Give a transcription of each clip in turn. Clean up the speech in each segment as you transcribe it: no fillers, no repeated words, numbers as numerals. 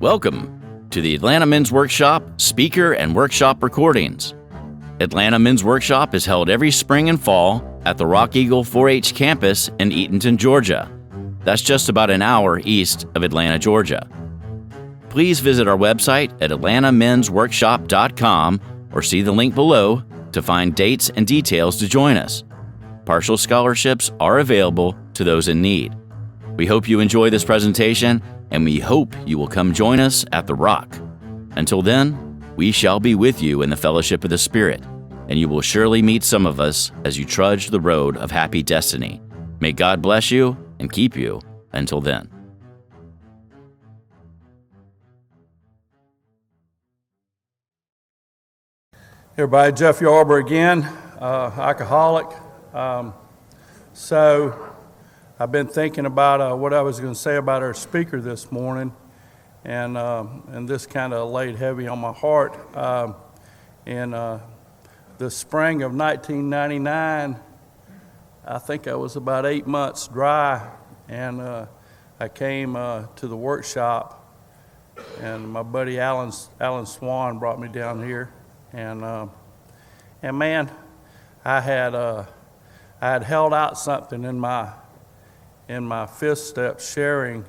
Welcome to the Atlanta Men's Workshop Speaker and Workshop Recordings. Atlanta Men's Workshop is held every spring and fall at the Rock Eagle 4-H campus in Eatonton, Georgia. That's just about an hour east of Atlanta, Georgia. Please visit our website at atlantamensworkshop.com or see the link below to find dates and details to join us. Partial scholarships are available to those in need. We hope you enjoy this presentation, and we hope you will come join us at the Rock. Until then, we shall be with you in the fellowship of the Spirit, and you will surely meet some of us as you trudge the road of happy destiny. May God bless you and keep you until then. Hey everybody, Jeff Yarber again, alcoholic. So I've been thinking about what I was going to say about our speaker this morning, and this kind of laid heavy on my heart. In the spring of 1999, I think I was about 8 months dry, and I came to the workshop, and my buddy Alan Swan brought me down here, and man, I had held out something in my fifth step, sharing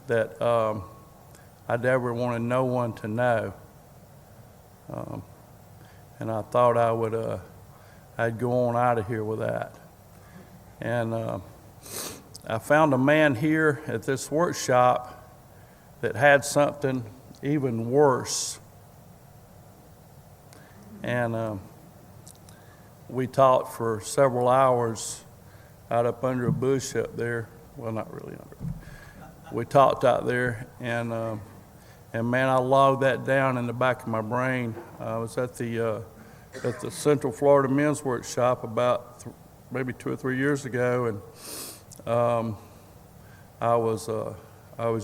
that I never wanted no one to know, and I thought I'd go on out of here with that. And I found a man here at this workshop that had something even worse. And we talked for several hours out up under a bush up there. Well, not really under. We talked out there, and man, I logged that down in the back of my brain. I was at the Central Florida Men's Workshop about maybe 2 or 3 years ago, and I was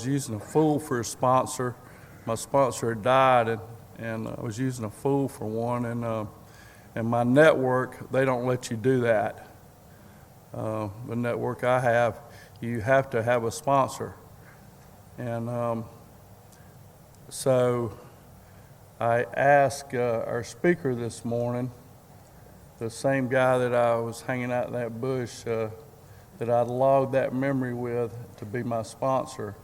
using a fool for a sponsor. My sponsor had died, and I was using a fool for one, and my network, they don't let you do that. The network I have, you have to have a sponsor. And so I asked our speaker this morning, the same guy that I was hanging out in that bush, that I'd logged that memory with, to be my sponsor.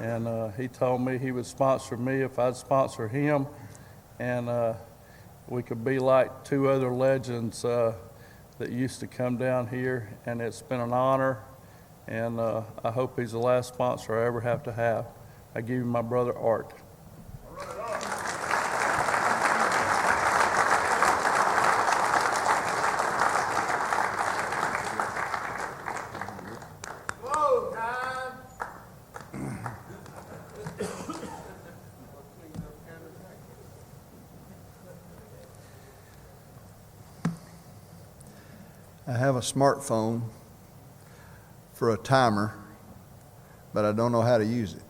And he told me he would sponsor me if I'd sponsor him, and we could be like two other legends that used to come down here, and it's been an honor, and I hope he's the last sponsor I ever have to have. I give you my brother Art. I have a smartphone for a timer, but I don't know how to use it.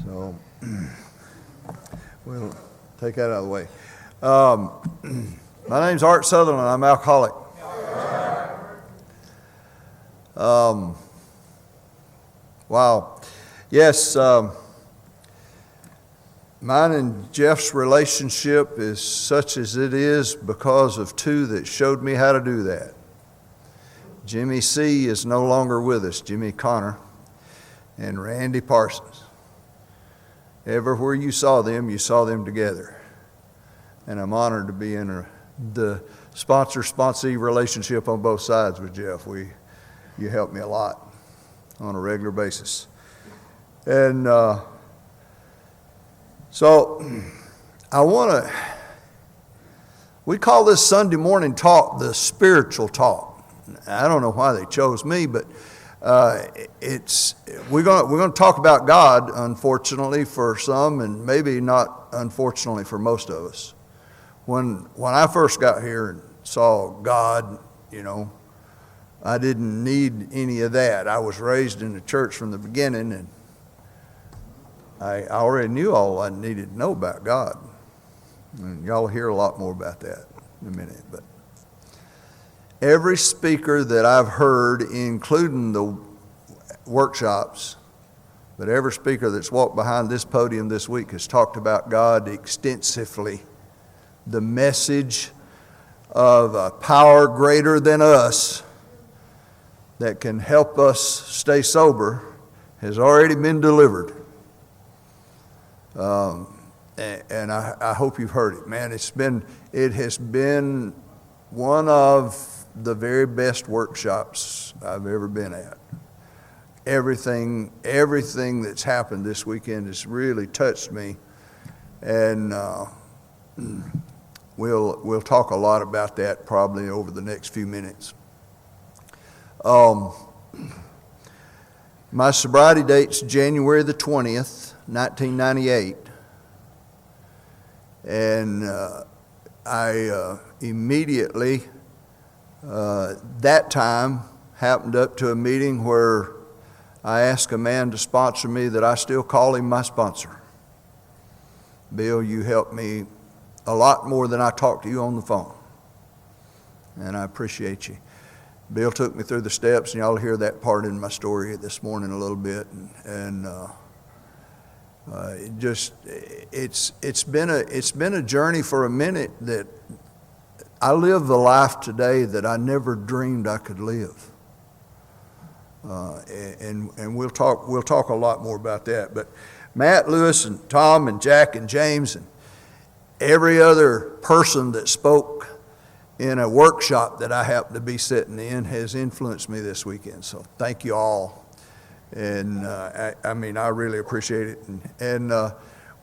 So we'll take that out of the way. My name's Art Sutherland. I'm alcoholic. Wow. Yes. Mine and Jeff's relationship is such as it is because of two that showed me how to do that. Jimmy C. is no longer with us, Jimmy Connor, and Randy Parsons. Everywhere you saw them together. And I'm honored to be in the sponsor-sponsee relationship on both sides with Jeff. You help me a lot on a regular basis. And so we call this Sunday morning talk the spiritual talk. I don't know why they chose me, but we're going to talk about God, unfortunately for some, and maybe not unfortunately for most of us. When I first got here and saw God, I didn't need any of that. I was raised in the church from the beginning, and I already knew all I needed to know about God. And y'all will hear a lot more about that in a minute. But every speaker that I've heard, including the workshops, but every speaker that's walked behind this podium this week has talked about God extensively. The message of a power greater than us that can help us stay sober has already been delivered. And I hope you've heard it. Man, it has been one of the very best workshops I've ever been at. Everything that's happened this weekend has really touched me, and we'll talk a lot about that probably over the next few minutes. My sobriety date's January the 20th, 1998, and I immediately that time happened up to a meeting where I asked a man to sponsor me that I still call him my sponsor. Bill, you helped me a lot more than I talked to you on the phone, and I appreciate you. Bill took me through the steps, and y'all will hear that part in my story this morning a little bit, and it's been a journey for a minute that I live the life today that I never dreamed I could live. And we'll talk a lot more about that. But Matt, Lewis, and Tom, and Jack, and James, and every other person that spoke in a workshop that I happen to be sitting in has influenced me this weekend. So thank you all. And I really appreciate it. And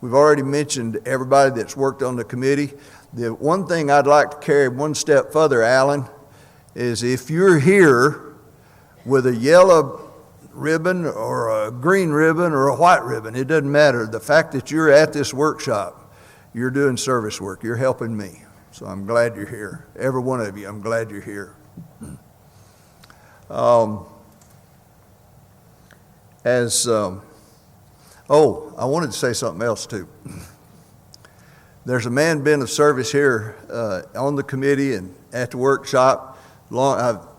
we've already mentioned everybody that's worked on the committee. The one thing I'd like to carry one step further, Alan, is if you're here with a yellow ribbon or a green ribbon or a white ribbon, it doesn't matter. The fact that you're at this workshop, you're doing service work. You're helping me. So I'm glad you're here. Every one of you, I'm glad you're here. I wanted to say something else too. There's a man been of service here on the committee and at the workshop.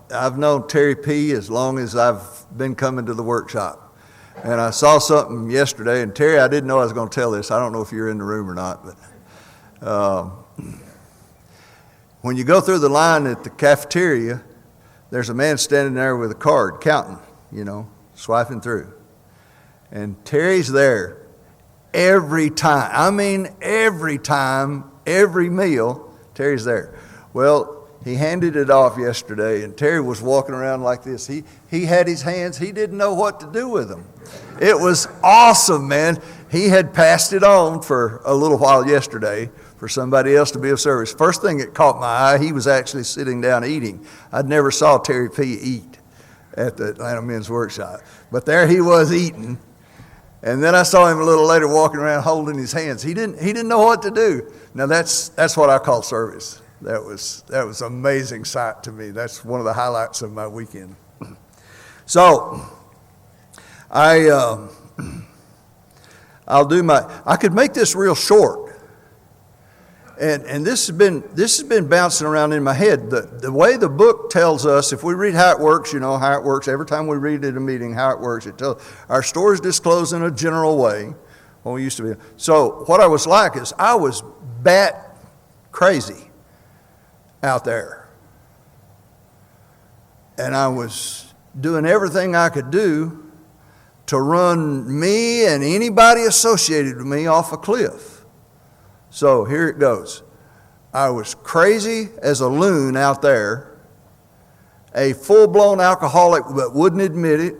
I've known Terry P. as long as I've been coming to the workshop. And I saw something yesterday, and Terry, I didn't know I was going to tell this. I don't know if you're in the room or not, but when you go through the line at the cafeteria, there's a man standing there with a card, counting, swiping through. And Terry's there every time. I mean, every time, every meal, Terry's there. Well, he handed it off yesterday, and Terry was walking around like this. He had his hands. He didn't know what to do with them. It was awesome, man. He had passed it on for a little while yesterday for somebody else to be of service. First thing that caught my eye, he was actually sitting down eating. I'd never saw Terry P. eat at the Atlanta Men's Workshop. But there he was eating. And then I saw him a little later walking around holding his hands. He didn't know what to do. Now that's what I call service. That was an amazing sight to me. That's one of the highlights of my weekend. So I could make this real short. And this has been bouncing around in my head. The way the book tells us, if we read how it works, you know how it works. Every time we read at a meeting how it works, it tells our stories disclosed in a general way. When we used to be. So what I was like is I was bat crazy out there, and I was doing everything I could do to run me and anybody associated with me off a cliff. So here it goes. I was crazy as a loon out there, a full-blown alcoholic but wouldn't admit it,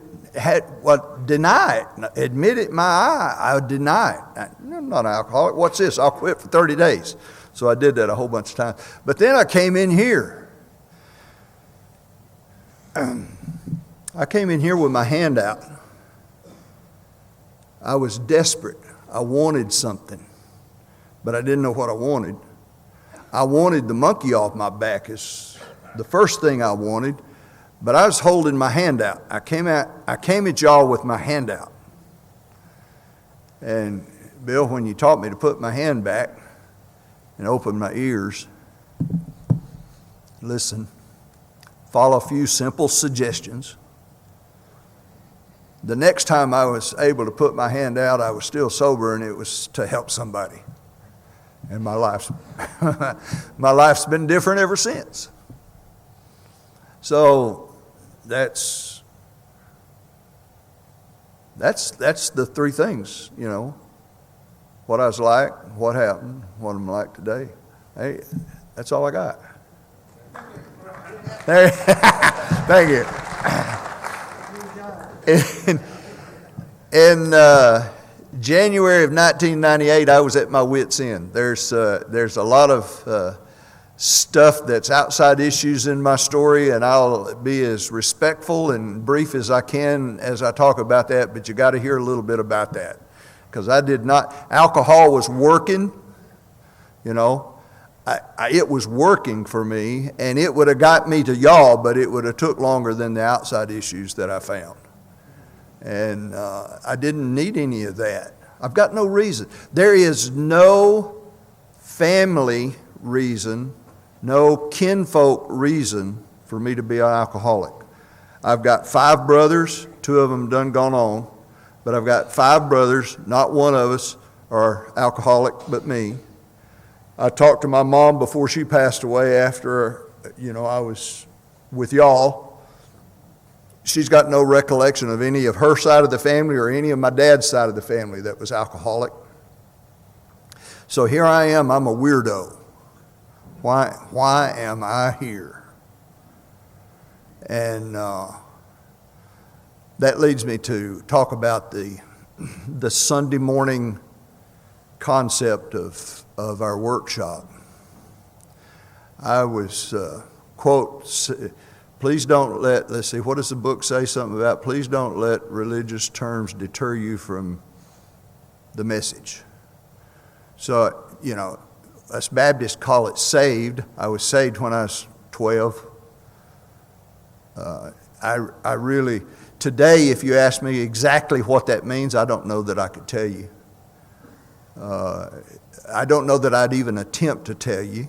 deny it, admit it in my eye, I would deny it. I'm not an alcoholic. What's this? I'll quit for 30 days. So I did that a whole bunch of times. But then I came in here. I came in here with my hand out. I was desperate. I wanted something, but I didn't know what I wanted. I wanted the monkey off my back is the first thing I wanted, but I was holding my hand out. I came at y'all with my hand out. And Bill, when you taught me to put my hand back and open my ears, listen, follow a few simple suggestions. The next time I was able to put my hand out, I was still sober, and it was to help somebody. And my life's been different ever since. So that's the three things, you know. What I was like, what happened, what I'm like today. Hey, that's all I got. There, thank you. In January of 1998, I was at my wit's end. There's a lot of stuff that's outside issues in my story, and I'll be as respectful and brief as I can as I talk about that, but you got to hear a little bit about that. Because I did not, alcohol was working, you know. It was working for me, and it would have got me to y'all, but it would have took longer than the outside issues that I found. And I didn't need any of that. I've got no reason. There is no family reason, no kinfolk reason for me to be an alcoholic. I've got 5 brothers, 2 of them done gone on, but I've got 5 brothers, not one of us are alcoholic but me. I talked to my mom before she passed away after, you know, I was with y'all. She's got no recollection of any of her side of the family or any of my dad's side of the family that was alcoholic. So here I am, I'm a weirdo. Why am I here? And that leads me to talk about the Sunday morning concept of our workshop. I was, quote, please don't let, let's see, what does the book say something about? Please don't let religious terms deter you from the message. So, you know, us Baptists call it saved. I was saved when I was 12. I really, today, if you ask me exactly what that means, I don't know that I could tell you. I don't know that I'd even attempt to tell you.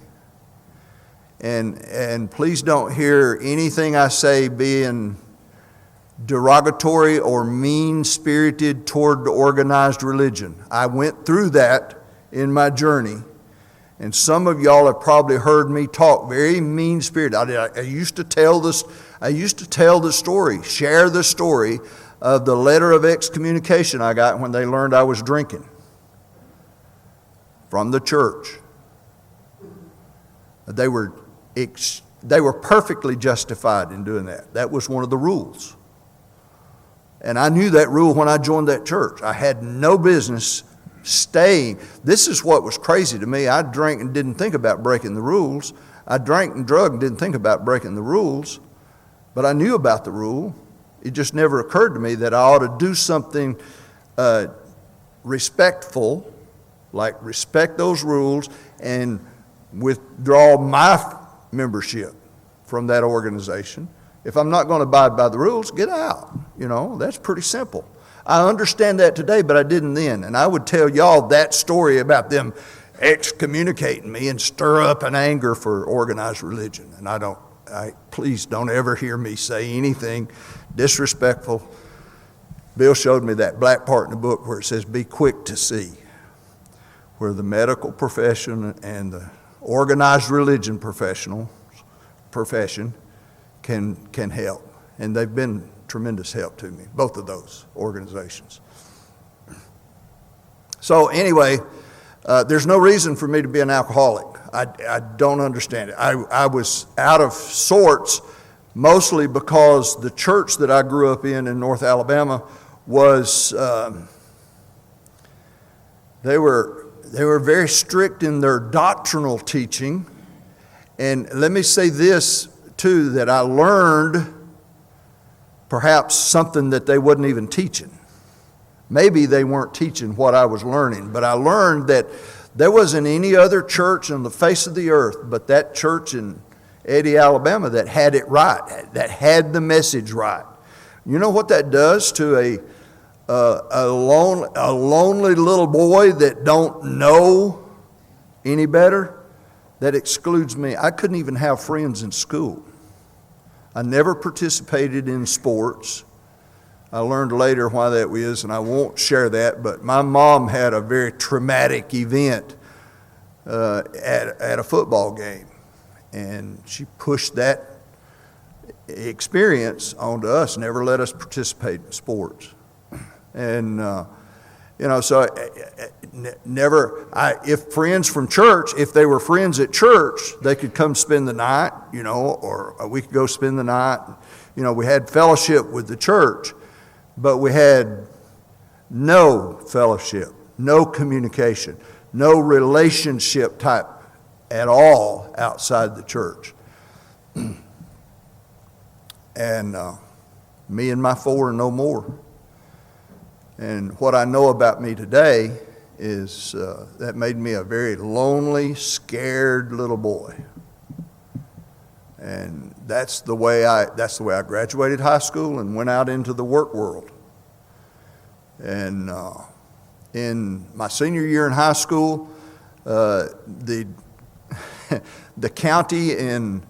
And please don't hear anything I say being derogatory or mean-spirited toward the organized religion. I went through that in my journey, and some of y'all have probably heard me talk very mean-spirited. I used to tell this. I used to tell the story, share the story of the letter of excommunication I got when they learned I was drinking from the church. They were perfectly justified in doing that. That was one of the rules. And I knew that rule when I joined that church. I had no business staying. This is what was crazy to me. I drank and didn't think about breaking the rules. I drank and drug and didn't think about breaking the rules. But I knew about the rule. It just never occurred to me that I ought to do something respectful, like respect those rules and withdraw my membership from that organization. If I'm not going to abide by the rules, get out. You know, that's pretty simple. I understand that today, but I didn't then. And I would tell y'all that story about them excommunicating me and stir up an anger for organized religion. And please don't ever hear me say anything disrespectful. Bill showed me that black part in the book where it says, be quick to see, where the medical profession and the organized religion profession can help. And they've been tremendous help to me, both of those organizations. So anyway, there's no reason for me to be an alcoholic. I don't understand it. I was out of sorts mostly because the church that I grew up in North Alabama was, they were very strict in their doctrinal teaching. And let me say this too, that I learned perhaps something that they wasn't even teaching. Maybe they weren't teaching what I was learning, but I learned that there wasn't any other church on the face of the earth but that church in Eddy, Alabama that had it right, that had the message right. You know what that does to a lonely little boy that don't know any better? That excludes me. I couldn't even have friends in school. I never participated in sports. I learned later why that was, and I won't share that, but my mom had a very traumatic event at a football game, and she pushed that experience onto us, never let us participate in sports. And so if friends from church, if they were friends at church, they could come spend the night, or we could go spend the night. We had fellowship with the church, but we had no fellowship, no communication, no relationship type at all outside the church. And me and my four and no more. And what I know about me today is that made me a very lonely, scared little boy. And that's the way I graduated high school and went out into the work world. And in my senior year in high school, the county in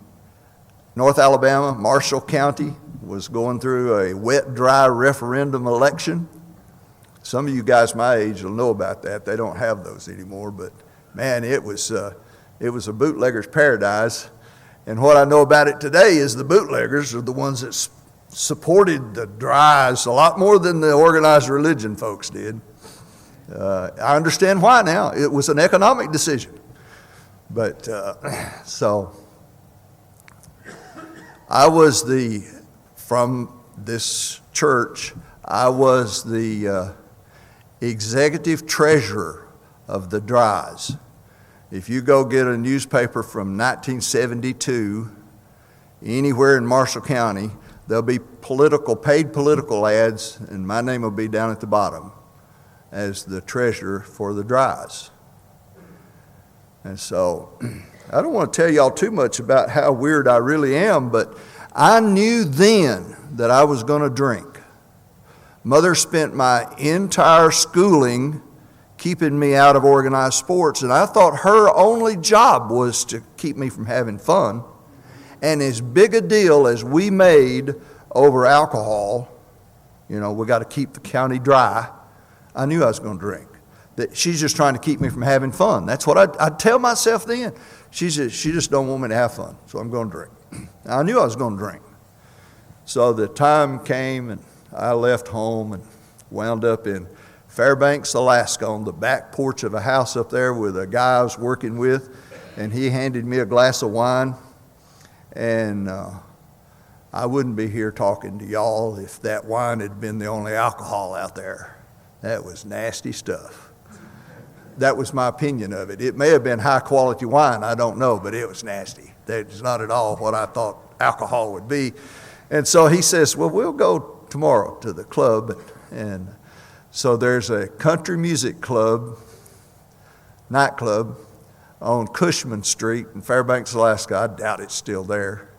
North Alabama, Marshall County, was going through a wet-dry referendum election. Some of you guys my age will know about that. They don't have those anymore, but man, it was a bootlegger's paradise. And what I know about it today is the bootleggers are the ones that supported the dries a lot more than the organized religion folks did. I understand why now. It was an economic decision. But so I was from this church, I was the executive treasurer of the Dries. If you go get a newspaper from 1972, anywhere in Marshall County, there'll be paid political ads, and my name will be down at the bottom as the treasurer for the Dries. And so, I don't want to tell y'all too much about how weird I really am, but I knew then that I was going to drink. Mother spent my entire schooling keeping me out of organized sports, and I thought her only job was to keep me from having fun. And as big a deal as we made over alcohol, we got to keep the county dry, I knew I was going to drink. That she's just trying to keep me from having fun. That's what I'd tell myself then. She just don't want me to have fun, so I'm going to drink. I knew I was going to drink. So the time came, and I left home and wound up in Fairbanks, Alaska, on the back porch of a house up there with a guy I was working with, and he handed me a glass of wine, and I wouldn't be here talking to y'all if that wine had been the only alcohol out there. That was nasty stuff. That was my opinion of it. It may have been high quality wine, I don't know, but it was nasty. That's not at all what I thought alcohol would be. And so he says, well, we'll go tomorrow to the club. And so there's a country music club, nightclub, on Cushman Street in Fairbanks, Alaska. I doubt it's still there.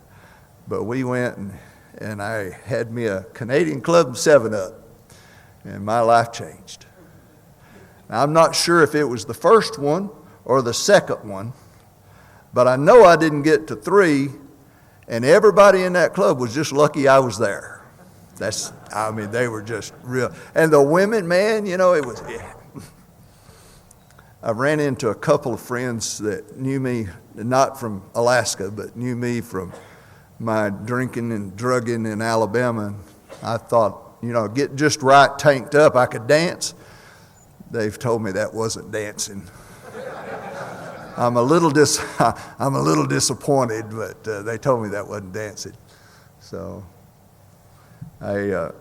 But we went, and I had me a Canadian Club 7-Up, and my life changed. Now, I'm not sure if it was the first one or the second one, but I know I didn't get to 3, and everybody in that club was just lucky I was there. They were just real. And the women, man, it was. Yeah. I ran into a couple of friends that knew me, not from Alaska, but knew me from my drinking and drugging in Alabama. And I thought, get just right tanked up, I could dance. They've told me that wasn't dancing. I'm a little disappointed, but they told me that wasn't dancing. So I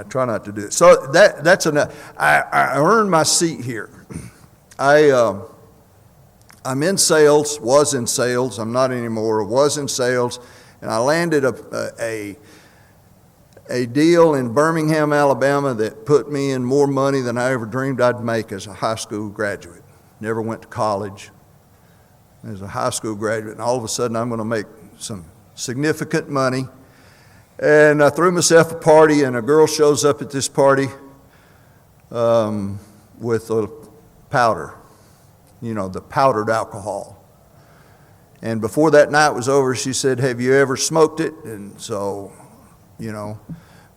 try not to do it. So that's enough. I earned my seat here. I'm in sales, was in sales. I'm not anymore. Was in sales, and I landed a deal in Birmingham, Alabama that put me in more money than I ever dreamed I'd make as a high school graduate. Never went to college. As a high school graduate, and all of a sudden I'm going to make some significant money. And I threw myself a party, and a girl shows up at this party with a powder, the powdered alcohol. And before that night was over, she said, have you ever smoked it? And so,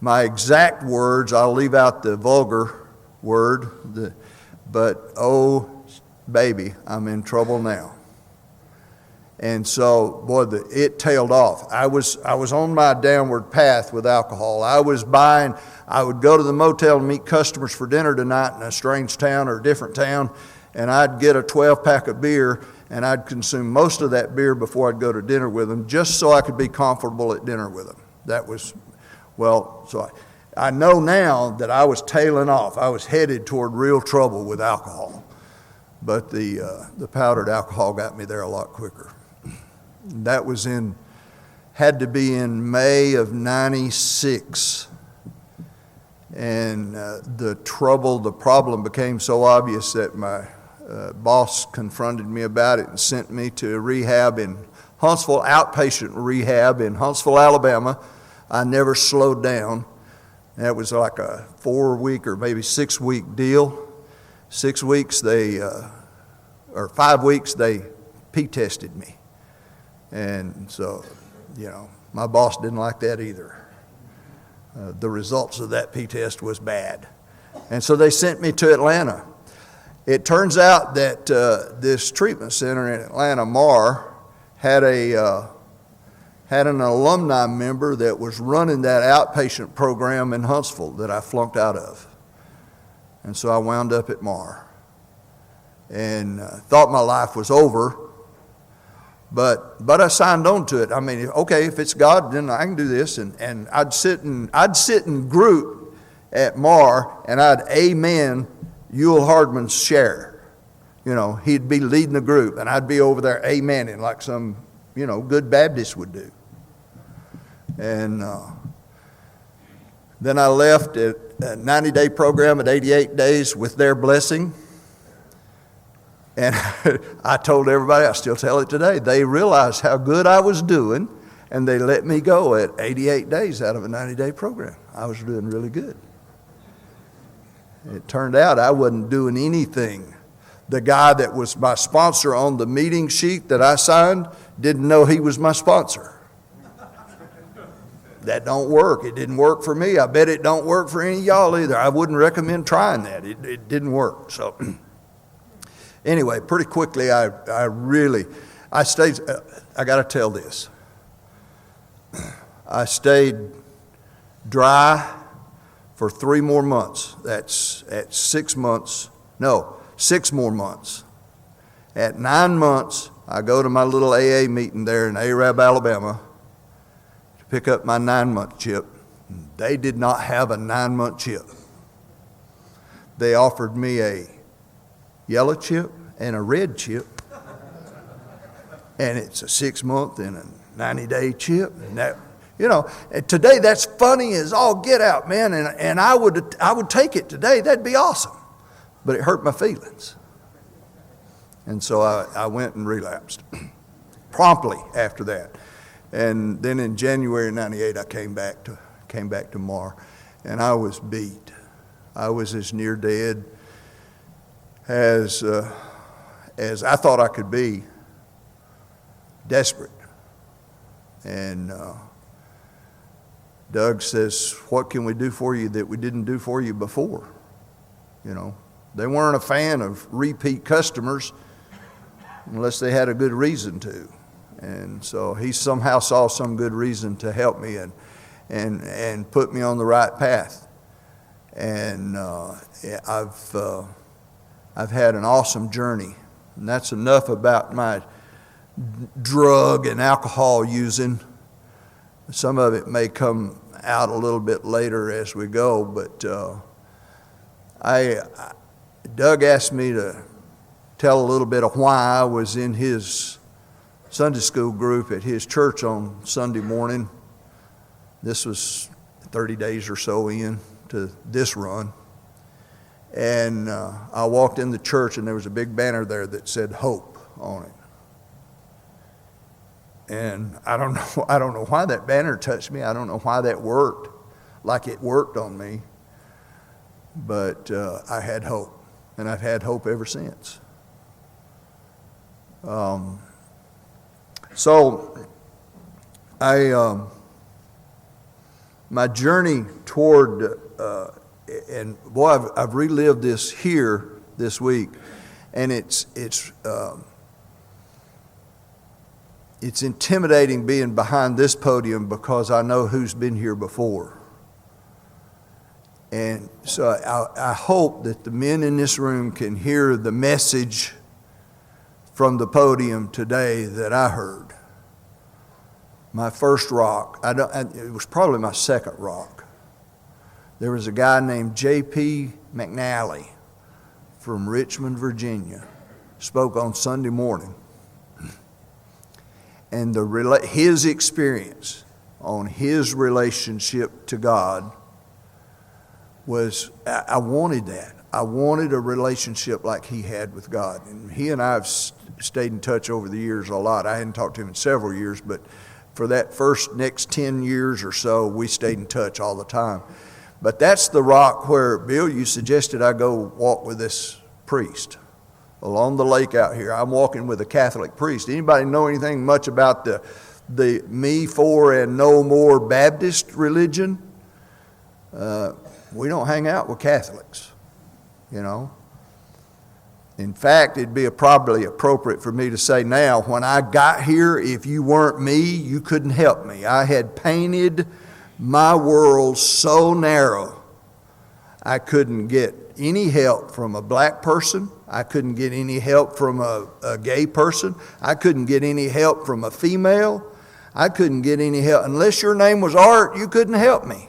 My exact words, I'll leave out the vulgar word, but oh, baby, I'm in trouble now. And so, boy, it tailed off. I was on my downward path with alcohol. I would go to the motel and meet customers for dinner tonight in a strange town or a different town, and I'd get a 12-pack of beer, and I'd consume most of that beer before I'd go to dinner with them, just so I could be comfortable at dinner with them. That was, well, so I know now that I was tailing off. I was headed toward real trouble with alcohol. But the powdered alcohol got me there a lot quicker. That was had to be in May of '96. And the problem became so obvious that my boss confronted me about it and sent me to a rehab in Huntsville, outpatient rehab in Huntsville, Alabama. I never slowed down. That was like a 4-week or maybe 6-week deal. 6 weeks or 5 weeks they P-tested me. And so, my boss didn't like that either. The results of that P-test was bad. And so they sent me to Atlanta. It turns out that this treatment center in Atlanta, MAR, had an alumni member that was running that outpatient program in Huntsville that I flunked out of. And so I wound up at MAR and thought my life was over. But I signed on to it. I mean, okay, if it's God, then I can do this. And I'd sit in group at MAR, and I'd amen Ewell Hardman's share. He'd be leading the group, and I'd be over there amening like some, good Baptist would do. And then I left a 90-day program at 88 days with their blessing. And I told everybody, I still tell it today, they realized how good I was doing, and they let me go at 88 days out of a 90-day program. I was doing really good. It turned out I wasn't doing anything. The guy that was my sponsor on the meeting sheet that I signed didn't know he was my sponsor. That don't work. It didn't work for me. I bet it don't work for any of y'all either. I wouldn't recommend trying that. It didn't work. So anyway, pretty quickly, I stayed, I got to tell this. I stayed dry for 3 more months. That's at 6 months. No, 6 more months. At 9 months, I go to my little AA meeting there in Arab, Alabama, to pick up my 9-month chip. They did not have a 9-month chip. They offered me a yellow chip and a red chip, and it's a 6-month and a 90-day chip. And that, and today that's funny as all get out, man. And I would take it today. That'd be awesome. But it hurt my feelings. And so I went and relapsed promptly after that. And then in January '98, I came back to MAR, and I was beat. I was as near dead as I thought I could be, desperate. And Doug says, "What can we do for you that we didn't do for you before?" They weren't a fan of repeat customers unless they had a good reason to. And so he somehow saw some good reason to help me and put me on the right path. And I've had an awesome journey. And that's enough about my drug and alcohol using. Some of it may come out a little bit later as we go, but Doug asked me to tell a little bit of why I was in his Sunday school group at his church on Sunday morning. This was 30 days or so into this run. And I walked in the church, and there was a big banner there that said "Hope" on it. And I don't know why that banner touched me. I don't know why that worked like it worked on me. But I had hope, and I've had hope ever since. So I my journey toward, and boy, I've relived this here this week, and it's intimidating being behind this podium because I know who's been here before. And so I hope that the men in this room can hear the message from the podium today that I heard. My first rock, it was probably my second rock. There was a guy named J.P. McNally from Richmond, Virginia, spoke on Sunday morning. And his experience on his relationship to God was, I wanted that. I wanted a relationship like he had with God. And he and I have stayed in touch over the years a lot. I hadn't talked to him in several years, but for that next 10 years or so, we stayed in touch all the time. But that's the rock where, Bill, you suggested I go walk with this priest along the lake out here. I'm walking with a Catholic priest. Anybody know anything much about the me for and no more Baptist religion? We don't hang out with Catholics, you know. In fact, it'd be probably appropriate for me to say now, when I got here, if you weren't me, you couldn't help me. I had painted my world so narrow, I couldn't get any help from a black person. I couldn't get any help from a gay person. I couldn't get any help from a female. I couldn't get any help. Unless your name was Art, you couldn't help me.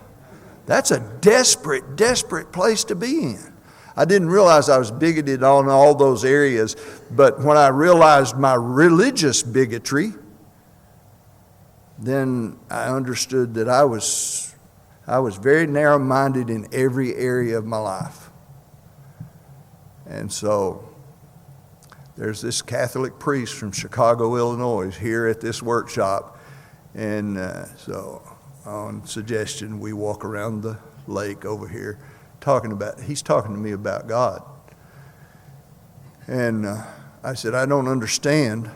That's a desperate, desperate place to be in. I didn't realize I was bigoted on all those areas, but when I realized my religious bigotry, then I understood that I was very narrow-minded in every area of my life. And so there's this Catholic priest from Chicago, Illinois, here at this workshop. And so on suggestion, we walk around the lake over here he's talking to me about God. And I said, I don't understand,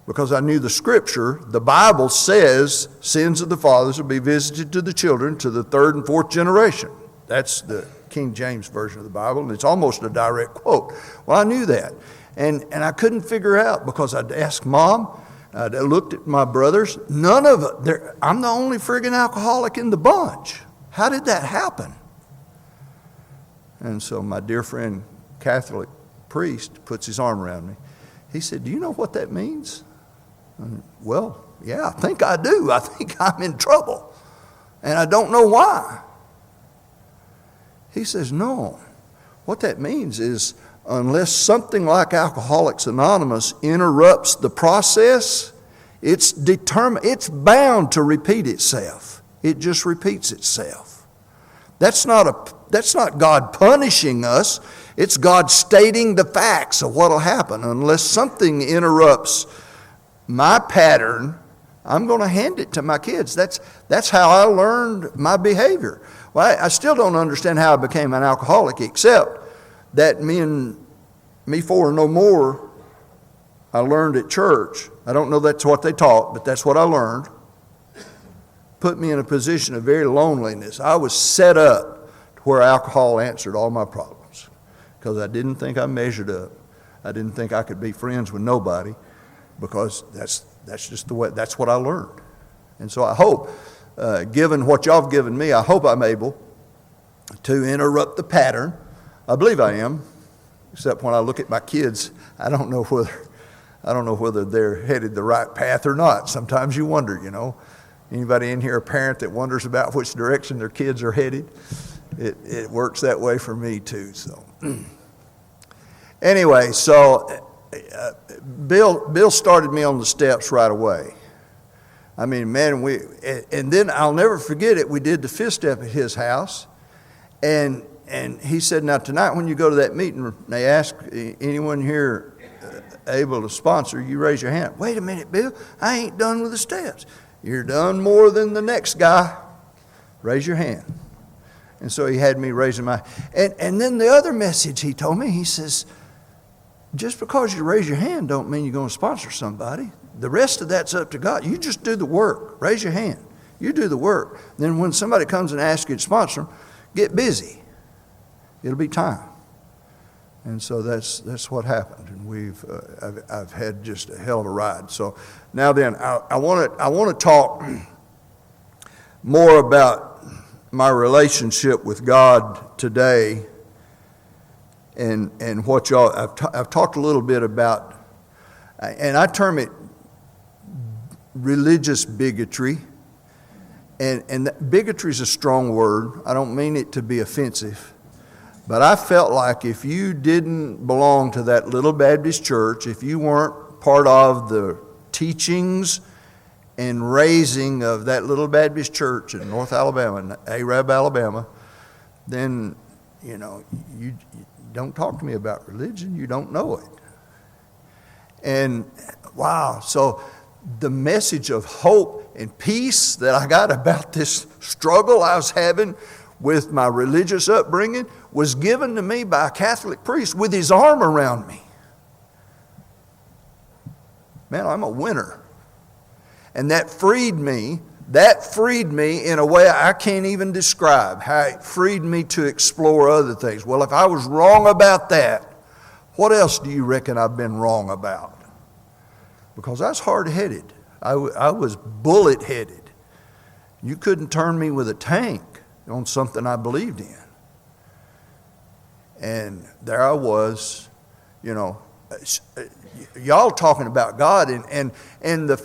because I knew the scripture. The Bible says sins of the fathers will be visited to the children to the third and fourth generation. That's the King James Version of the Bible, and it's almost a direct quote. Well, I knew that. And I couldn't figure out, because I'd asked Mom, I looked at my brothers, none of it. I'm the only friggin' alcoholic in the bunch. How did that happen? And so my dear friend, Catholic priest, puts his arm around me. He said, do you know what that means? Well, yeah, I think I do. I think I'm in trouble. And I don't know why. He says, no. What that means is, unless something like Alcoholics Anonymous interrupts the process, it's bound to repeat itself. It just repeats itself. That's not God punishing us. It's God stating the facts of what will happen. Unless something interrupts my pattern, I'm going to hand it to my kids. That's how I learned my behavior. Well, I still don't understand how I became an alcoholic, except that me for no more, I learned at church. I don't know that's what they taught, but that's what I learned. Put me in a position of very loneliness. I was set up to where alcohol answered all my problems, because I didn't think I measured up. I didn't think I could be friends with nobody, because that's just the way, that's what I learned. And so I hope, given what y'all have given me, I hope I'm able to interrupt the pattern. I believe I am, except when I look at my kids, I don't know whether they're headed the right path or not. Sometimes you wonder, you know. Anybody in here a parent that wonders about which direction their kids are headed? It works that way for me too. So anyway, Bill started me on the steps right away. I mean, man, and then I'll never forget it. We did the fifth step at his house, and he said, now tonight when you go to that meeting, they ask anyone here able to sponsor, you raise your hand. Wait a minute, Bill, I ain't done with the steps. You're done more than the next guy. Raise your hand. And so he had me raising my, and then the other message he told me, he says, just because you raise your hand don't mean you're going to sponsor somebody. The rest of that's up to God. You just do the work. Raise your hand. You do the work. Then when somebody comes and asks you to sponsor them, get busy. It'll be time. And so that's what happened. And I've had just a hell of a ride. So now then, I want to talk more about my relationship with God today, and what y'all. I've talked a little bit about, and I term it religious bigotry. And bigotry is a strong word. I don't mean it to be offensive. But I felt like if you didn't belong to that little Baptist church, if you weren't part of the teachings and raising of that little Baptist church in North Alabama, Arab, Alabama, then, you don't talk to me about religion. You don't know it. And wow, so the message of hope and peace that I got about this struggle I was having with my religious upbringing was given to me by a Catholic priest with his arm around me. Man, I'm a winner. And that freed me in a way I can't even describe, how it freed me to explore other things. Well, if I was wrong about that, what else do you reckon I've been wrong about? Because I was hard-headed. I was bullet-headed. You couldn't turn me with a tank on something I believed in. And there I was, y'all talking about God, and the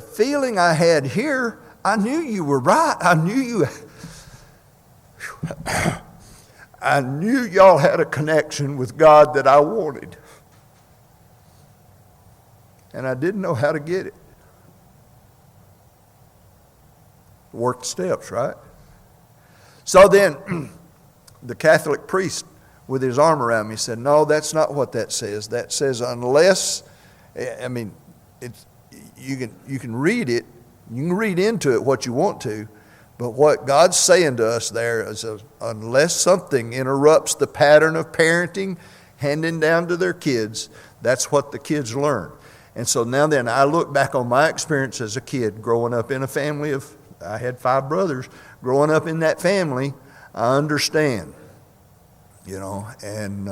feeling I had here, I knew you were right. I knew y'all had a connection with God that I wanted. And I didn't know how to get it. Work the steps, right? So then, the Catholic priest with his arm around me said, no, that's not what that says. That says unless, you can read it, you can read into it what you want to, but what God's saying to us there is unless something interrupts the pattern of parenting, handing down to their kids, that's what the kids learn. And so now then, I look back on my experience as a kid growing up in a family I had 5 brothers. Growing up in that family, I understand, and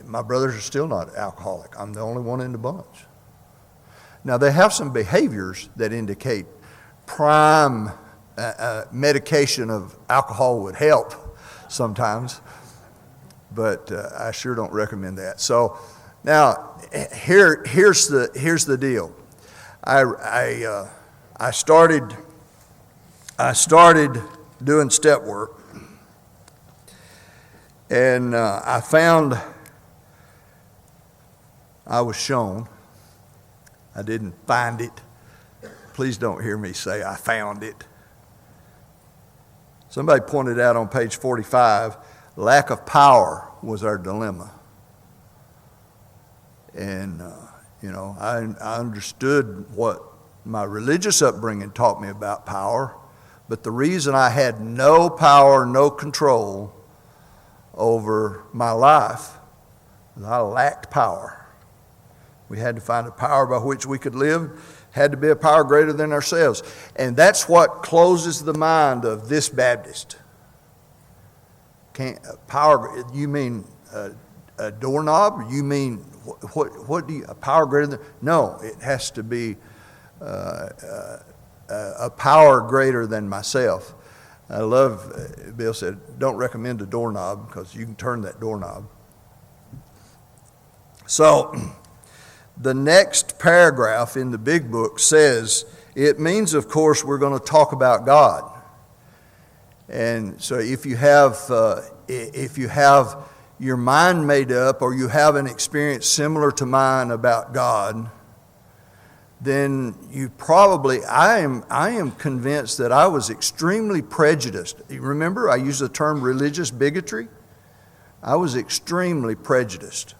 my brothers are still not alcoholic. I'm the only one in the bunch. Now, they have some behaviors that indicate prime medication of alcohol would help sometimes, but I sure don't recommend that. So now, here's the deal. I started doing step work, and I was shown. I didn't find it. Please don't hear me say I found it. Somebody pointed out on page 45, lack of power was our dilemma. And, I understood what my religious upbringing taught me about power, but the reason I had no power, no control over my life was I lacked power. We had to find a power by which we could live, had to be a power greater than ourselves. And that's what closes the mind of this Baptist. Power, you mean a doorknob? You mean, what do you, a power greater than? No, it has to be a power greater than myself. I love, Bill said, don't recommend a doorknob because you can turn that doorknob. So, the next paragraph in the big book says, it means, of course, we're going to talk about God. And so if you have your mind made up or you have an experience similar to mine about God, then you probably, I am convinced that I was extremely prejudiced. You remember I used the term religious bigotry? I was extremely prejudiced.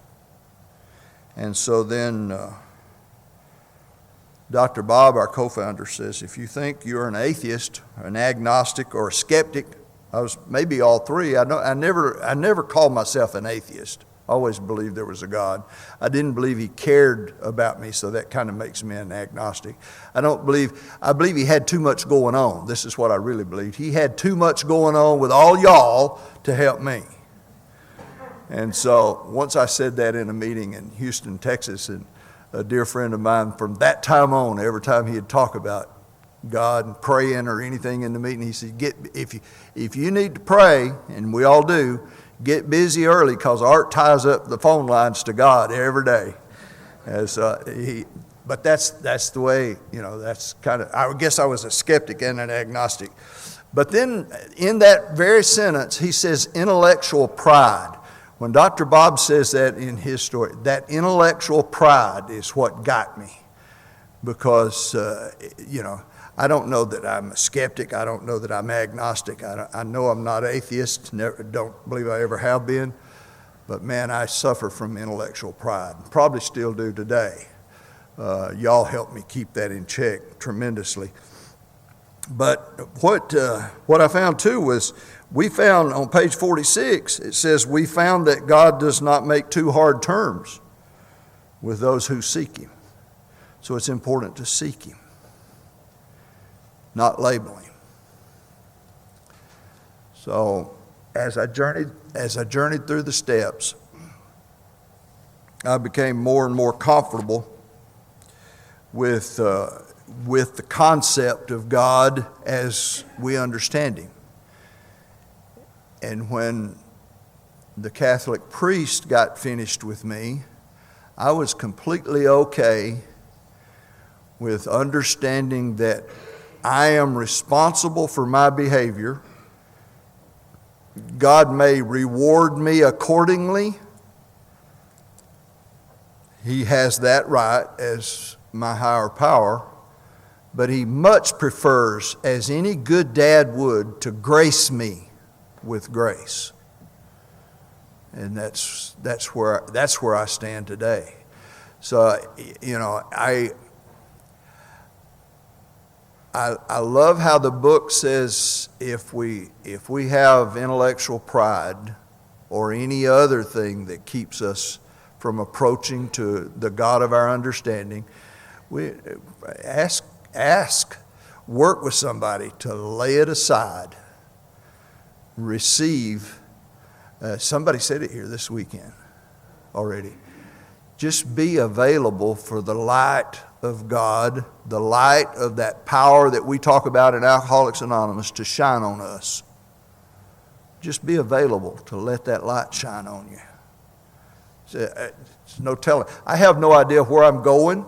And so then Dr. Bob, our co-founder, says, if you think you're an atheist, an agnostic, or a skeptic, I was maybe all three. I never called myself an atheist. Always believed there was a God. I didn't believe he cared about me, so that kind of makes me an agnostic. I believe he had too much going on. This is what I really believed. He had too much going on with all y'all to help me. And so once I said that in a meeting in Houston, Texas, and a dear friend of mine from that time on, every time he'd talk about God and praying or anything in the meeting, he said, if you need to pray, and we all do, get busy early, because Art ties up the phone lines to God every day. But that's the way, that's kind of, I guess I was a skeptic and an agnostic. But then in that very sentence, he says intellectual pride. When Dr. Bob says that in his story, that intellectual pride is what got me. Because, I don't know that I'm a skeptic. I don't know that I'm agnostic. I know I'm not atheist. Don't believe I ever have been. But man, I suffer from intellectual pride. Probably still do today. Y'all helped me keep that in check tremendously. But what I found too was, we found on page 46, it says, we found that God does not make too hard terms with those who seek him. So it's important to seek him, not label him. So as I journeyed through the steps, I became more and more comfortable with the concept of God as we understand him. And when the Catholic priest got finished with me, I was completely okay with understanding that I am responsible for my behavior. God may reward me accordingly. He has that right as my higher power. But he much prefers, as any good dad would, to grace me with grace. And that's where I stand today. So, I love how the book says if we have intellectual pride or any other thing that keeps us from approaching to the God of our understanding, we work with somebody to lay it aside, receive. Somebody said it here this weekend already. Just be available for the light of God, the light of that power that we talk about in Alcoholics Anonymous to shine on us. Just be available to let that light shine on you. It's no telling. I have no idea where I'm going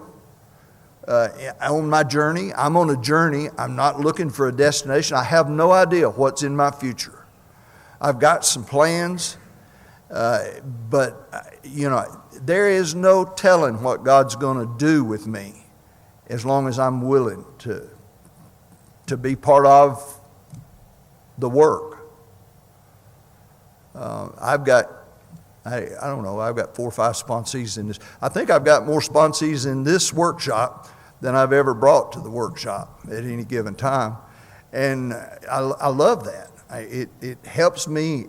on my journey. I'm on a journey. I'm not looking for a destination. I have no idea what's in my future. I've got some plans, but there is no telling what God's going to do with me as long as I'm willing to be part of the work. I've got 4 or 5 sponsees in this. I think I've got more sponsees in this workshop than I've ever brought to the workshop at any given time. And I love that. It helps me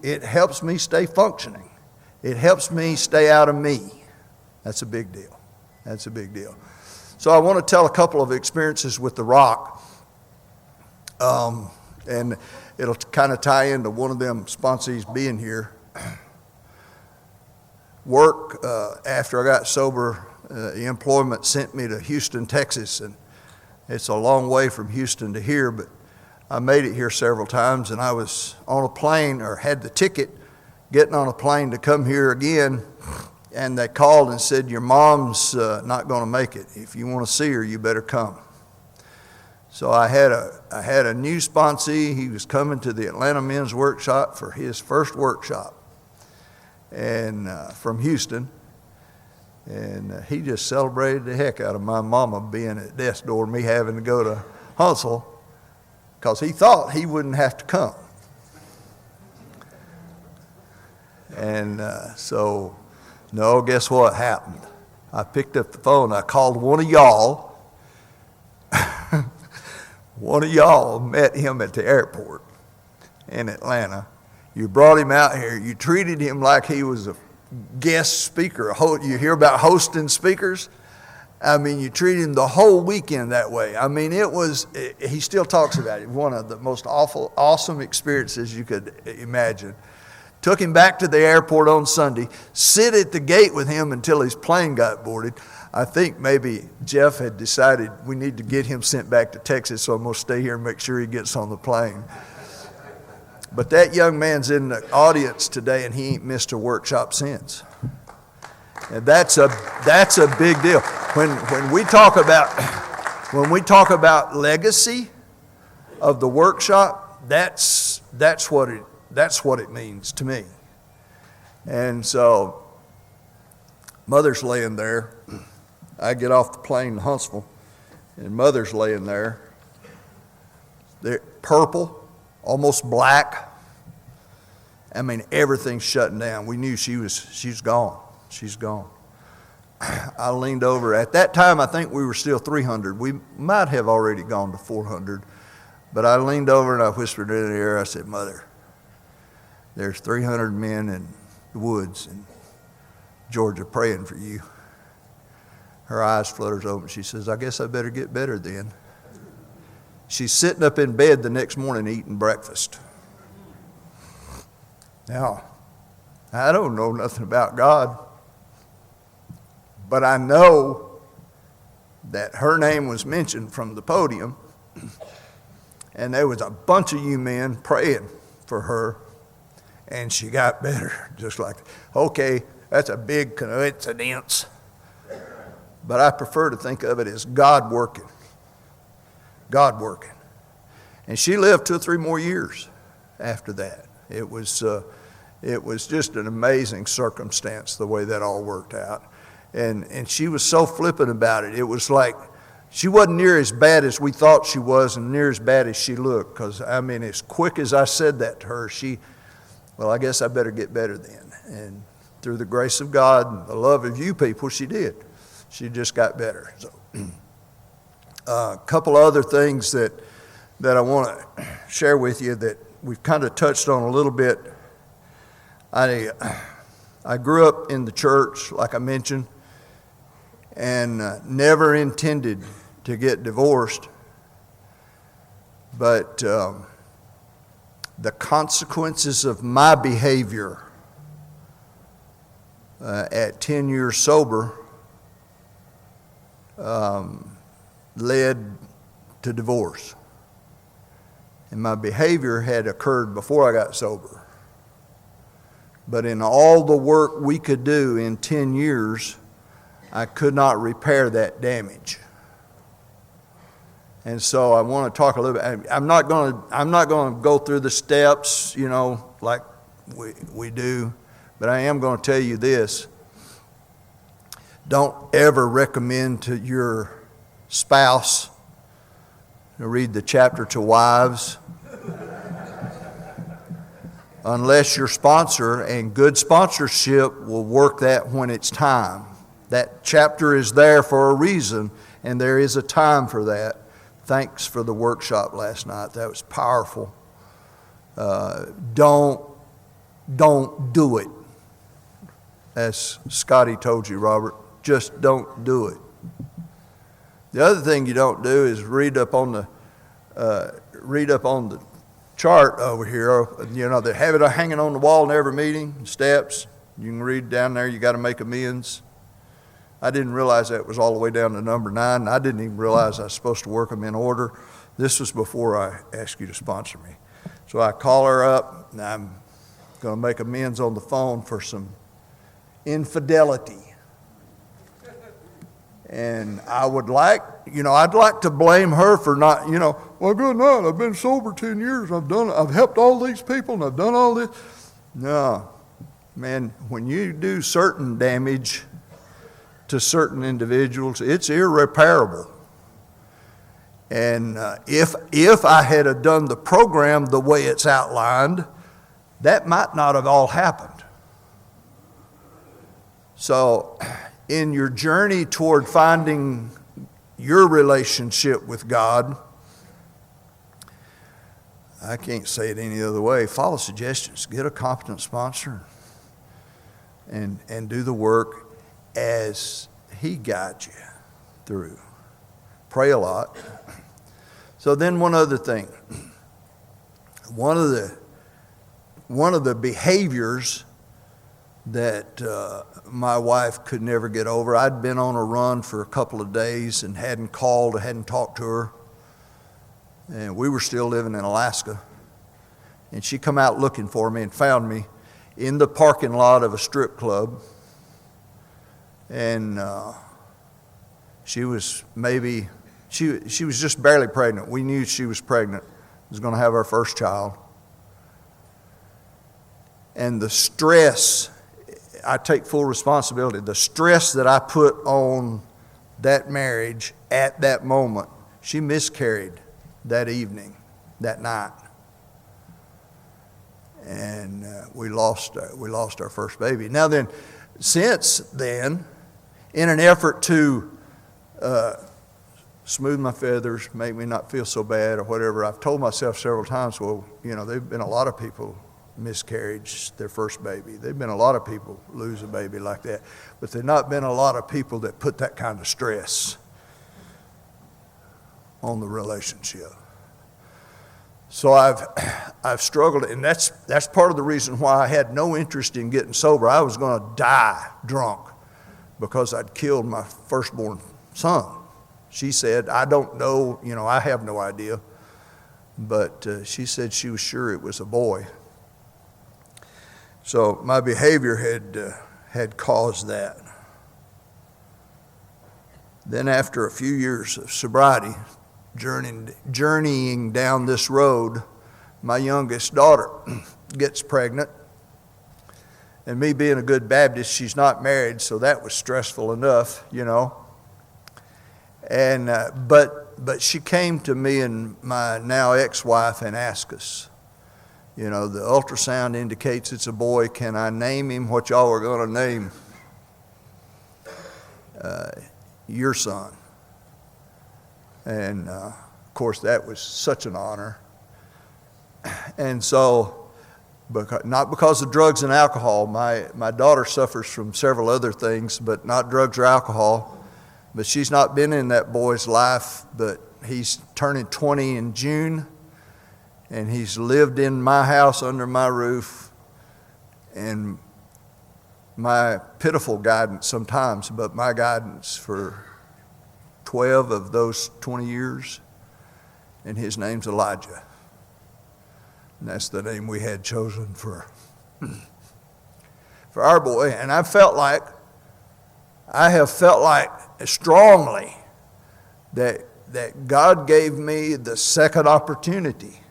stay functioning. It helps me stay out of me. That's a big deal. That's a big deal. So I want to tell a couple of experiences with the rock. And it'll kind of tie into one of them sponsees being here. Work, after I got sober, employment sent me to Houston, Texas. And it's a long way from Houston to here, but I made it here several times, and I was on a plane, or had the ticket getting on a plane to come here again, and they called and said, your mom's not going to make it. If you want to see her, you better come. So I had a new sponsee. He was coming to the Atlanta Men's Workshop for his first workshop, and from Houston, and he just celebrated the heck out of my mama being at death's door, me having to go to Huntsville, because he thought he wouldn't have to come. And so, no, guess what happened? I picked up the phone. I called one of y'all. One of y'all met him at the airport in Atlanta. You brought him out here. You treated him like he was guest speaker. You hear about hosting speakers? I mean, you treat him the whole weekend that way. I mean, he still talks about it. One of the most awesome experiences you could imagine. Took him back to the airport on Sunday, sit at the gate with him until his plane got boarded. I think maybe Jeff had decided we need to get him sent back to Texas, so I'm going to stay here and make sure he gets on the plane. But that young man's in the audience today, and he ain't missed a workshop since. And that's a big deal. When we talk about legacy of the workshop, that's what it means to me. And so Mother's laying there. I get off the plane in Huntsville, and Mother's laying there. They're purple, almost black. I mean, everything's shutting down. We knew she's gone. She's gone. I leaned over. At that time, I think we were still 300. We might have already gone to 400. But I leaned over and I whispered in her ear. I said, Mother, there's 300 men in the woods in Georgia praying for you. Her eyes flutters open. She says, I guess I better get better then. She's sitting up in bed the next morning eating breakfast. Now, I don't know nothing about God, but I know that her name was mentioned from the podium, and there was a bunch of you men praying for her, and she got better, just like, okay, that's a big coincidence. But I prefer to think of it as God working. God working. And she lived 2 or 3 more years after that. It was just an amazing circumstance, the way that all worked out. And she was so flippant about it. It was like she wasn't near as bad as we thought she was and near as bad as she looked. Because, I mean, as quick as I said that to her, well, I guess I better get better then. And through the grace of God and the love of you people, she did. She just got better. So, a couple other things that I want to share with you that we've kind of touched on a little bit. I grew up in the church, like I mentioned, and never intended to get divorced. But the consequences of my behavior at 10 years sober led to divorce. And my behavior had occurred before I got sober. But in all the work we could do in 10 years, I could not repair that damage. And so I want to talk a little bit. I'm not going to go through the steps, like we do, but I am going to tell you this. Don't ever recommend to your spouse to read the chapter to wives unless your sponsor, and good sponsorship will work that when it's time. That chapter is there for a reason, and there is a time for that. Thanks for the workshop last night. That was powerful. Don't do it. As Scotty told you, Robert, just don't do it. The other thing you don't do is read up on the chart over here. They have it hanging on the wall in every meeting, steps. You can read down there, you got to make amends. I didn't realize that was all the way down to number 9. I didn't even realize I was supposed to work them in order. This was before I asked you to sponsor me. So I call her up, and I'm going to make amends on the phone for some infidelity. And I'd like to blame her for not, well, good night, I've been sober 10 years, I've helped all these people, and I've done all this. No, man, when you do certain damage to certain individuals, it's irreparable. And if I had done the program the way it's outlined, that might not have all happened. So, in your journey toward finding your relationship with God, I can't say it any other way. Follow suggestions. Get a competent sponsor. and do the work as He guides you through. Pray a lot. So then one other thing. One of the behaviors that my wife could never get over, I'd been on a run for a couple of days and hadn't called, hadn't talked to her. And we were still living in Alaska. And she come out looking for me and found me in the parking lot of a strip club. And she was just barely pregnant. We knew she was pregnant. Was going to have our first child. And the stress, I take full responsibility, the stress that I put on that marriage at that moment, she miscarried that evening, that night. And we lost our first baby. Now then, since then, in an effort to smooth my feathers, make me not feel so bad or whatever, I've told myself several times, well, there've been a lot of people miscarriage their first baby. There've been a lot of people lose a baby like that. But there've not been a lot of people that put that kind of stress on the relationship. So I've struggled, and that's part of the reason why I had no interest in getting sober. I was going to die drunk because I'd killed my firstborn son. She said, I don't know, I have no idea. But she said she was sure it was a boy. So my behavior had caused that. Then after a few years of sobriety, journeying down this road, my youngest daughter gets pregnant. And me being a good Baptist, she's not married, so that was stressful enough, And but she came to me and my now ex-wife and asked us, the ultrasound indicates it's a boy. Can I name him what y'all are going to name your son? And of course, that was such an honor. And so, not because of drugs and alcohol. My daughter suffers from several other things, but not drugs or alcohol. But she's not been in that boy's life, but he's turning 20 in June, and he's lived in my house under my roof, and my pitiful guidance sometimes, but my guidance for 12 of those 20 years, and his name's Elijah. And that's the name we had chosen for our boy. And I have felt like strongly that God gave me the second opportunity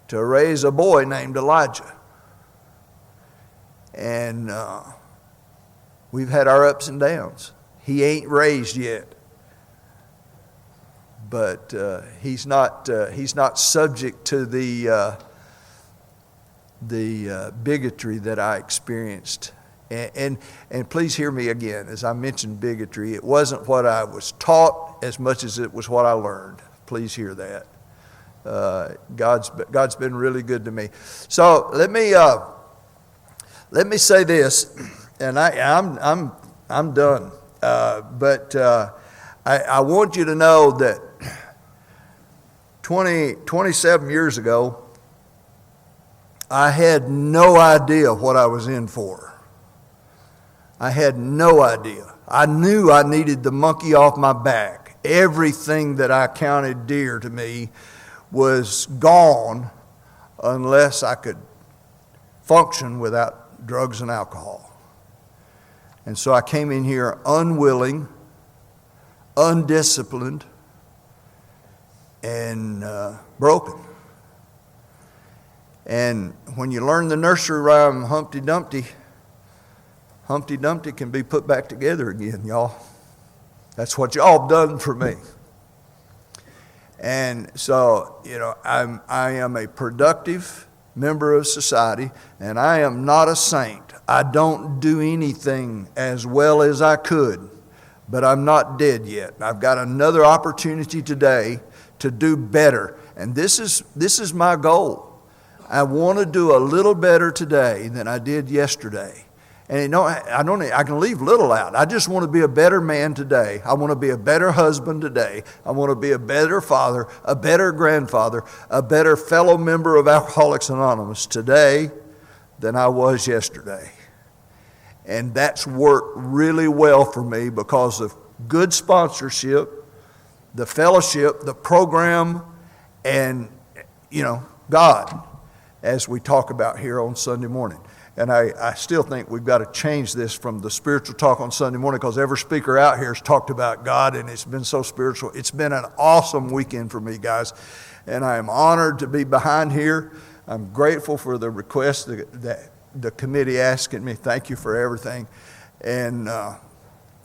to raise a boy named Elijah. And we've had our ups and downs. He ain't raised yet, but he's not subject to the bigotry that I experienced. And please hear me again, as I mentioned bigotry, it wasn't what I was taught as much as it was what I learned. Please hear that. God's been really good to me. So let me say this, and I'm done. But I want you to know that 27 years ago, I had no idea what I was in for. I had no idea. I knew I needed the monkey off my back. Everything that I counted dear to me was gone unless I could function without drugs and alcohol. And so I came in here unwilling, undisciplined, and broken. And when you learn the nursery rhyme Humpty Dumpty can be put back together again, y'all. That's what y'all done for me. And so, I am a productive member of society, and I am not a saint. I don't do anything as well as I could, but I'm not dead yet. I've got another opportunity today to do better, and this is my goal. I want to do a little better today than I did yesterday. And I can leave little out. I just want to be a better man today. I want to be a better husband today. I want to be a better father, a better grandfather, a better fellow member of Alcoholics Anonymous today than I was yesterday. And that's worked really well for me because of good sponsorship, the fellowship, the program, and, God, as we talk about here on Sunday morning. And I still think we've got to change this from the spiritual talk on Sunday morning, because every speaker out here has talked about God, and it's been so spiritual. It's been an awesome weekend for me, guys, and I am honored to be behind here. I'm grateful for the request that the committee asking me. Thank you for everything. And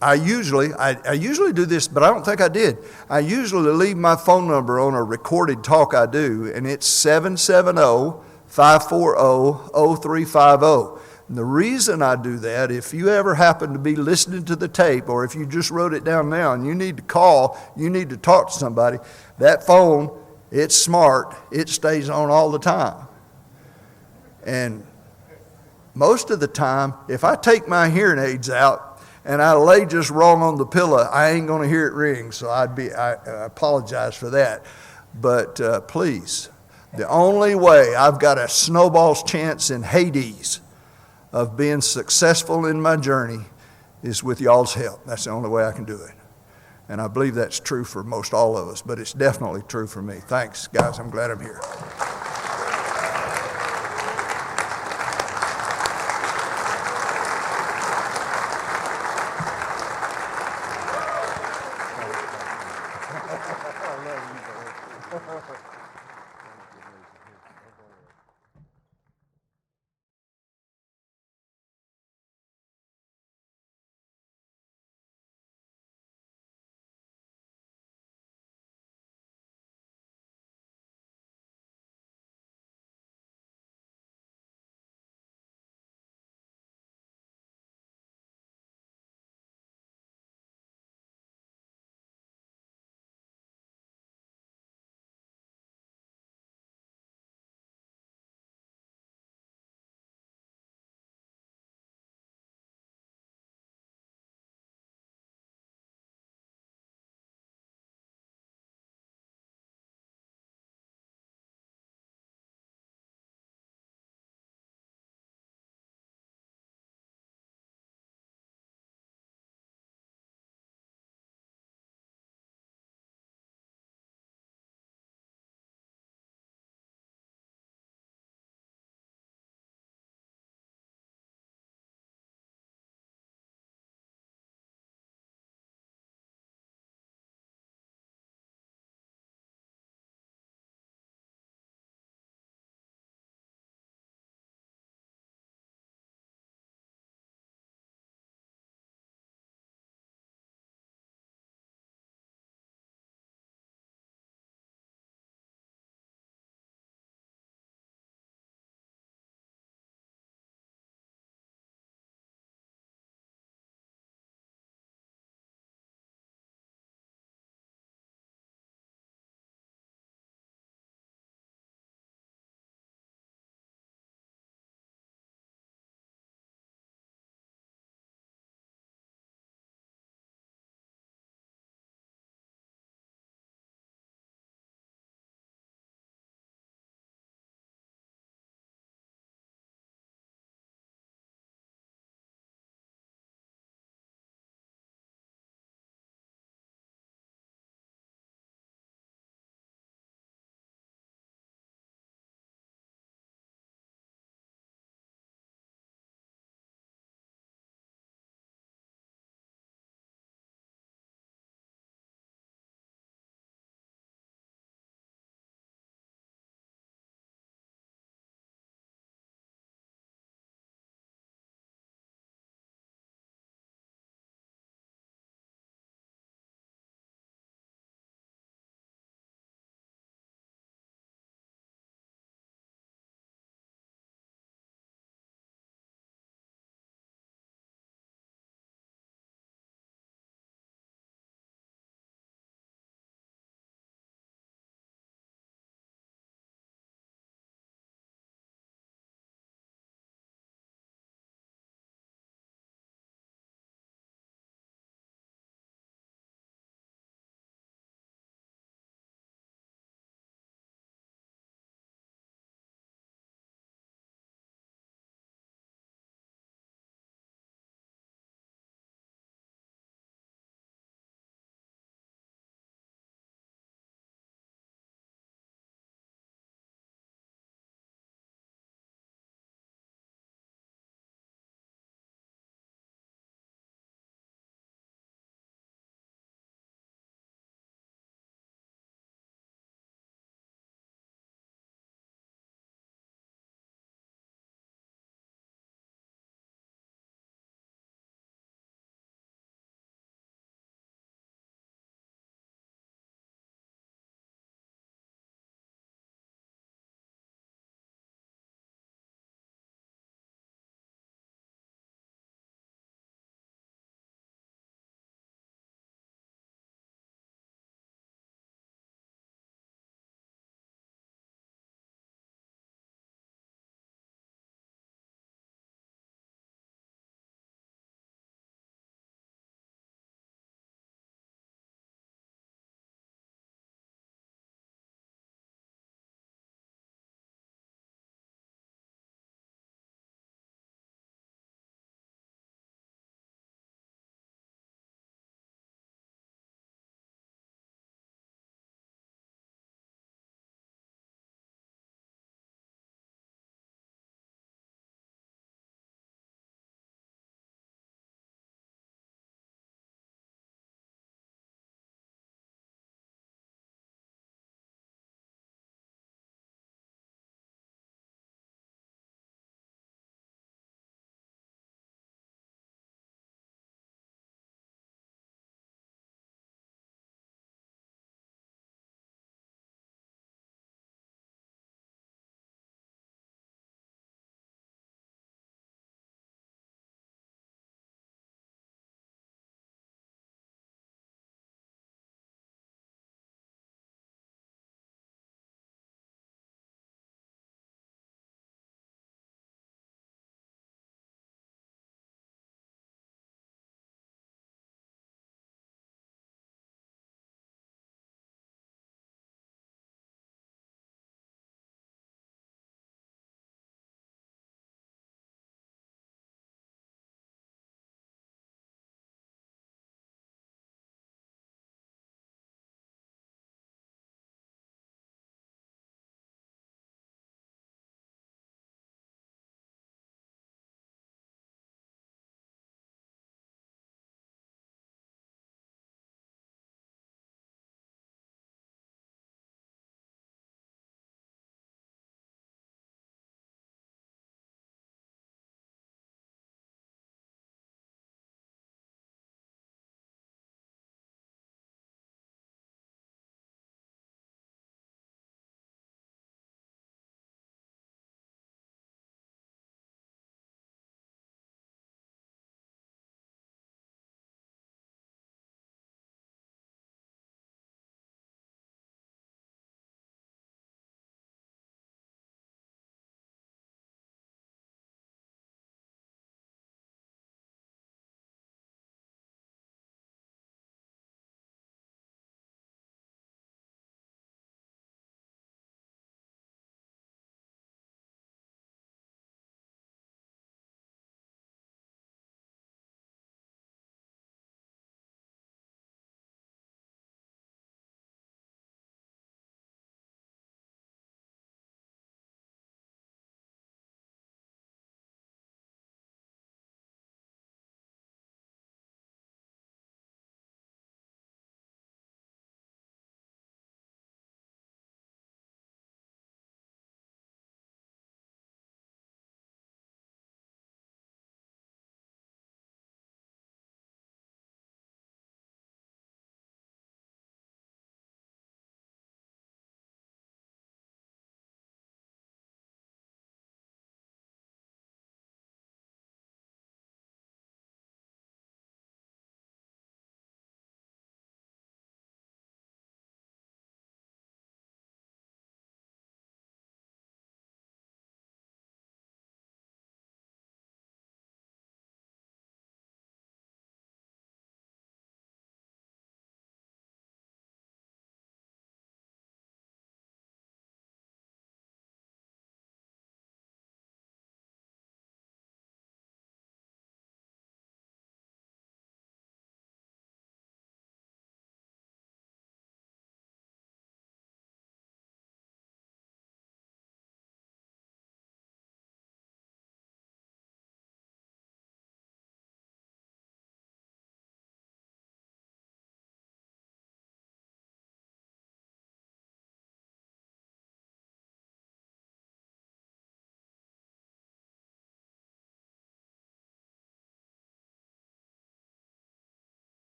I usually do this, but I don't think I did. I usually leave my phone number on a recorded talk I do, and it's 770-540-0350. And the reason I do that, if you ever happen to be listening to the tape, or if you just wrote it down now and you need to call, you need to talk to somebody, that phone, it's smart. It stays on all the time. And most of the time, if I take my hearing aids out and I lay just wrong on the pillow, I ain't going to hear it ring. So I apologize for that. But please, the only way I've got a snowball's chance in Hades of being successful in my journey is with y'all's help. That's the only way I can do it. And I believe that's true for most all of us, but it's definitely true for me. Thanks, guys. I'm glad I'm here.